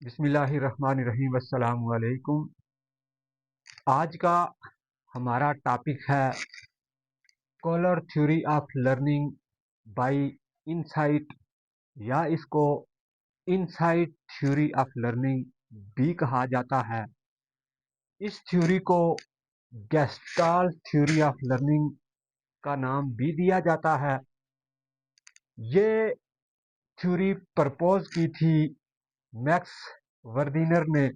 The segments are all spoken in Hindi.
बिस्मिल्लाहिर्रहमानिर्रहीम अस्सलामु अलैकुम। आज का हमारा टॉपिक है Kohler theory of learning by insight, या इसको इनसाइट थ्योरी ऑफ लर्निंग भी कहा जाता है। इस थ्योरी को गेस्टाल्ट थ्योरी ऑफ लर्निंग का नाम भी दिया जाता है। ये थ्योरी प्रपोज की थी मैक्स वर्दिनर ने,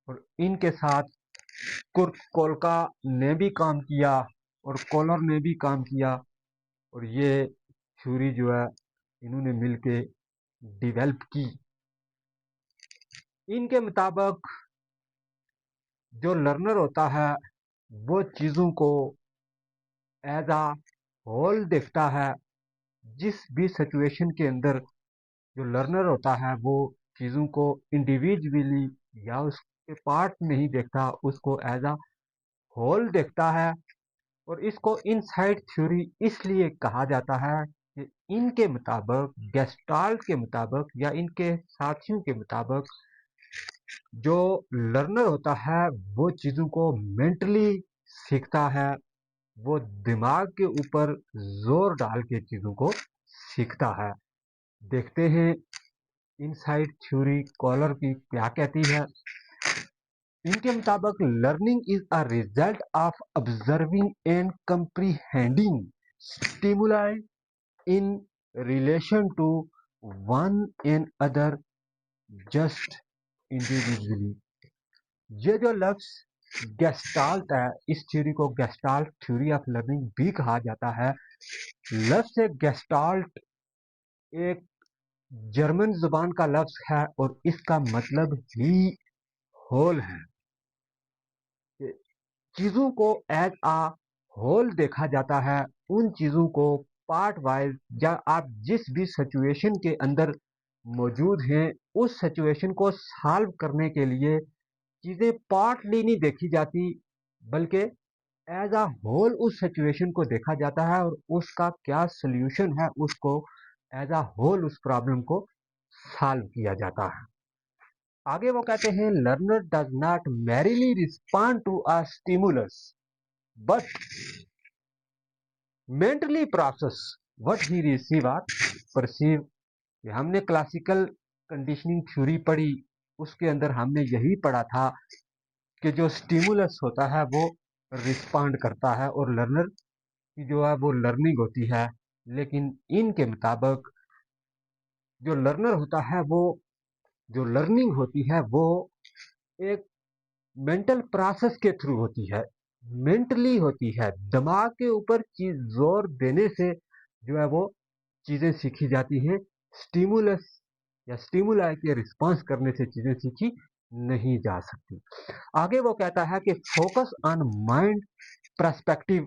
और इनके साथ कुर्ट कोलका ने भी काम किया और कॉलर ने भी काम किया, और ये थ्योरी जो है इन्होंने मिलके डेवलप की। इनके मुताबिक जो लर्नर होता है वो चीज़ों को एज आ होल देखता है। जिस भी सिचुएशन के अंदर जो लर्नर होता है वो चीज़ों को इंडिविजुअली या उसके पार्ट नहीं देखता, उसको एज आ होल देखता है। और इसको इनसाइट थ्योरी इसलिए कहा जाता है कि इनके मुताबिक, गेस्टाल्ट के मुताबिक या इनके साथियों के मुताबिक, जो लर्नर होता है वो चीज़ों को मेंटली सीखता है। वो दिमाग के ऊपर जोर डाल के चीज़ों को सीखता है। देखते हैं इनसाइट थ्योरी कॉलर की क्या कहती है। इनके मुताबिक learning is a result of observing and comprehending stimuli in relation to one and other just individually. ये जो लफ्ज गेस्टाल्ट है, इस थ्योरी को गेस्टाल्ट थ्योरी ऑफ लर्निंग भी कहा जाता है। लफ्ज से गेस्टाल्ट एक जर्मन जुबान का लफ्ज है और इसका मतलब ही होल है। चीजों को एज आ होल देखा जाता है। उन चीजों को पार्ट वाइज, या आप जिस भी सिचुएशन के अंदर मौजूद हैं उस सिचुएशन को सॉल्व करने के लिए चीजें पार्टली नहीं देखी जाती, बल्कि एज आ होल उस सिचुएशन को देखा जाता है और उसका क्या सोल्यूशन है उसको एज आ होल उस प्रॉब्लम को सॉल्व किया जाता है। आगे वो कहते हैं learner does not merely respond to a stimulus but mentally process what he receive और परसीव। हमने क्लासिकल कंडीशनिंग थ्योरी पढ़ी, उसके अंदर हमने यही पढ़ा था कि जो स्टिमुलस होता है वो रिस्पॉन्ड करता है और लर्नर की जो है वो लर्निंग होती है। लेकिन इनके मुताबिक जो लर्नर होता है वो, जो लर्निंग होती है वो एक मेंटल प्रोसेस के थ्रू होती है, मेंटली होती है। दिमाग के ऊपर चीज जोर देने से जो है वो चीजें सीखी जाती हैं। स्टिमुलस या स्टिमुलाई के रिस्पांस करने से चीजें सीखी नहीं जा सकती। आगे वो कहता है कि फोकस ऑन माइंड पर्सपेक्टिव,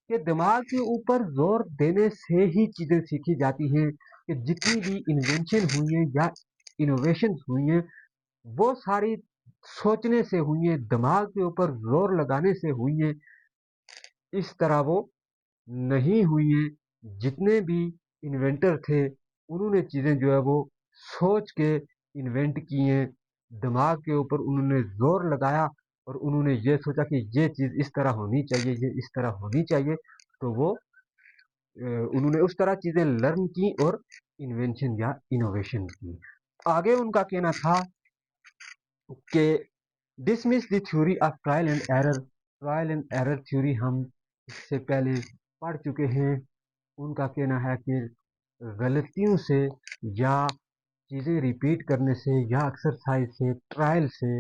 के दिमाग के ऊपर जोर देने से ही चीजें सीखी जाती हैं। कि जितनी भी इन्वेंशन हुई है या इनोवेशन हुई है वो सारी सोचने से हुई है, दिमाग के ऊपर जोर लगाने से हुई है। इस तरह वो नहीं हुई है। जितने भी इन्वेंटर थे उन्होंने चीजें जो है वो सोच के इन्वेंट की हैं। दिमाग के ऊपर उन्होंने जोर लगाया और उन्होंने ये सोचा कि ये चीज इस तरह होनी चाहिए, ये इस तरह होनी चाहिए। तो वो उन्होंने उस तरह चीजें लर्न की और इन्वेंशन या इनोवेशन की। आगे उनका कहना था कि dismiss the theory of trial and error. Trial and error theory हम इससे पहले पढ़ चुके हैं। उनका कहना है कि गलतियों से या चीज़ें रिपीट करने से या एक्सरसाइज से, ट्रायल से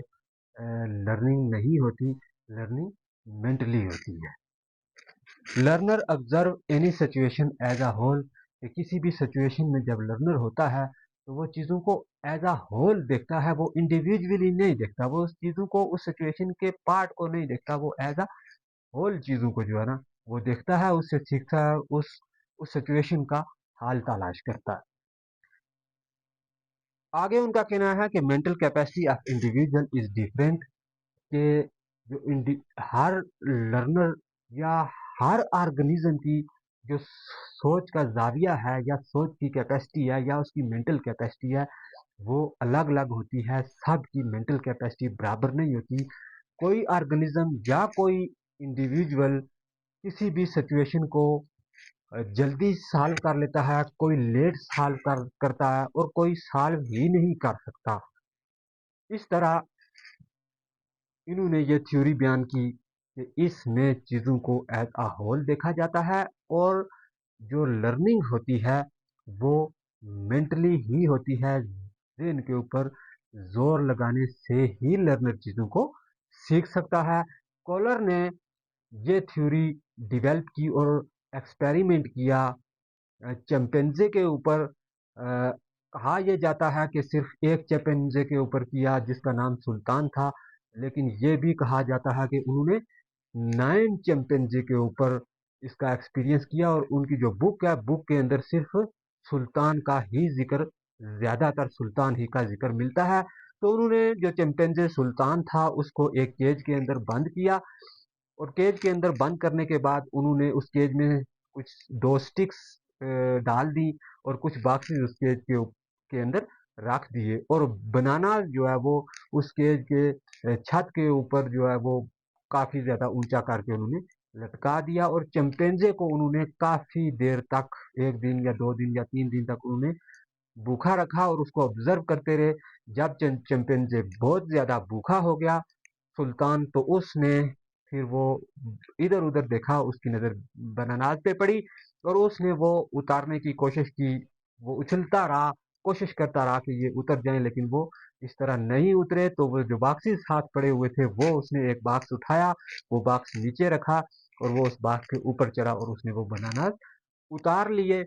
लर्निंग नहीं होती, लर्निंग मेंटली होती है। Learner observe any situation as a whole, किसी भी सिचुएशन में जब लर्नर होता है तो वो चीज़ों को एज अ होल देखता है, वो इंडिविजुअली नहीं देखता, वो उस चीज़ों को, उस सिचुएशन के पार्ट को नहीं देखता, वो एज अ होल चीज़ों को जो है ना वो देखता है, उससे सीखता है, उस सिचुएशन का हाल तलाश करता है। आगे उनका कहना है कि mental capacity of individual is different, कि जो हर लर्नर या हर ऑर्गेनिज्म की जो सोच का जाविया है या सोच की कैपेसिटी है या उसकी मेंटल कैपेसिटी है वो अलग अलग होती है, सबकी मेंटल कैपेसिटी बराबर नहीं होती। कोई ऑर्गेनिज्म या कोई इंडिविजुअल किसी भी सिचुएशन को जल्दी सॉल्व कर लेता है, कोई लेट सॉल्व करता है और कोई सॉल्व ही नहीं कर सकता। इस तरह इन्होंने ये थ्योरी बयान की कि इसमें चीज़ों को एज अ होल देखा जाता है और जो लर्निंग होती है वो मेंटली ही होती है। ब्रेन के ऊपर जोर लगाने से ही लर्नर चीज़ों को सीख सकता है। कॉलर ने ये थ्योरी डेवलप की और एक्सपेरिमेंट किया चिंपैंजी के ऊपर। कहा यह जाता है कि सिर्फ एक चिंपैंजी के ऊपर किया जिसका नाम सुल्तान था, लेकिन ये भी कहा जाता है कि उन्होंने 9 चिंपैंजी के ऊपर इसका एक्सपीरियंस किया और उनकी जो बुक है, बुक के अंदर सिर्फ सुल्तान का ही जिक्र, ज्यादातर सुल्तान ही का जिक्र मिलता है। तो उन्होंने जो चिंपैंजी सुल्तान था उसको एक केज के अंदर बंद किया और केज के अंदर बंद करने के बाद उन्होंने उस केज में कुछ 2 स्टिक्स डाल दी और कुछ बॉक्सेस उस केज के अंदर रख दिए और बनाना जो है वो उस केज के छत के ऊपर जो है वो काफी ज्यादा ऊंचा करके उन्होंने लटका दिया और चिंपैंजी को उन्होंने काफी देर तक, 1 दिन या 2 दिन या 3 दिन तक उन्होंने भूखा रखा और उसको ऑब्जर्व करते रहे। जब चिंपैंजी बहुत ज्यादा भूखा हो गया सुल्तान, तो उसने फिर वो इधर उधर देखा, उसकी नजर बनानाज पे पड़ी और उसने वो उतारने की कोशिश की। वो उछलता रहा, कोशिश करता रहा कि ये उतर जाए, लेकिन वो इस तरह नहीं उतरे। तो वो जो बॉक्सेस हाथ पड़े हुए थे वो उसने एक बॉक्स उठाया, वो बॉक्स नीचे रखा और वो उस बॉक्स के ऊपर चढ़ा और उसने वो बनाना उतार लिए।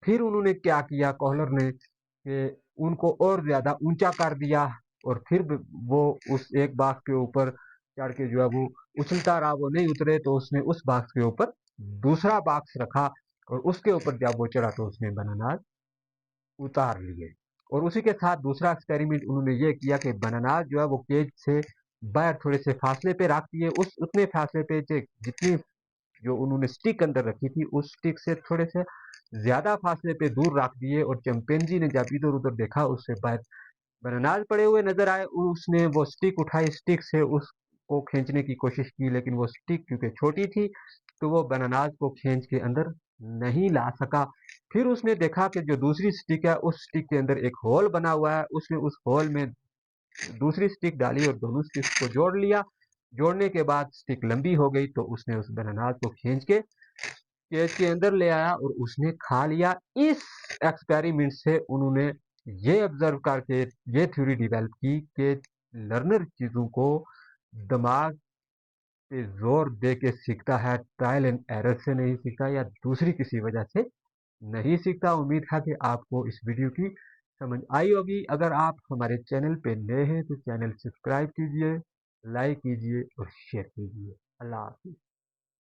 फिर उन्होंने क्या किया कॉलर ने कि उनको और ज्यादा ऊंचा कर दिया और फिर वो उस एक बाग के ऊपर चढ़ के जो है वो उछलता रहा, वो नहीं उतरे। तो उसने उस बाग के ऊपर दूसरा बाक्स रखा और उसके ऊपर जब वो चढ़ा तो उसने बनाना उतार लिए। और उसी के साथ दूसरा एक्सपेरिमेंट उन्होंने ये किया कि बनाना जो है वो केज से बाहर थोड़े से फासले पे रख दिए, उस उतने फासले पे जितनी जो उन्होंने स्टिक अंदर रखी थी उस स्टिक से थोड़े से ज्यादा फासले पे दूर रख दिए। और चिंपैंजी ने जब इधर उधर देखा उससे बाहर बनानाज पड़े हुए नजर आए, उसने वो स्टिक उठाई, स्टिक से उसको खींचने की कोशिश की, लेकिन वो स्टिक क्योंकि छोटी थी तो वो बनानाज को खींच के अंदर नहीं ला सका। फिर उसने देखा कि जो दूसरी स्टिक है उस स्टिक के अंदर एक होल बना हुआ है, उसने उस होल में दूसरी स्टिक डाली और दोनों स्टिक को जोड़ लिया। जोड़ने के बाद स्टिक लंबी हो गई तो उसने उस बनानाज को खींच के केज के अंदर ले आया और उसने खा लिया। इस एक्सपेरिमेंट से उन्होंने ये ऑब्जर्व करके ये थ्योरी डेवलप की कि लर्नर चीजों को दिमाग पे जोर दे के सीखता है, ट्रायल एंड एरर से नहीं सीखता या दूसरी किसी वजह से नहीं सीखता। उम्मीद है कि आपको इस वीडियो की समझ आई होगी। अगर आप हमारे चैनल पे नए हैं तो चैनल सब्सक्राइब कीजिए, लाइक कीजिए और शेयर कीजिए। अल्लाह हाफिज।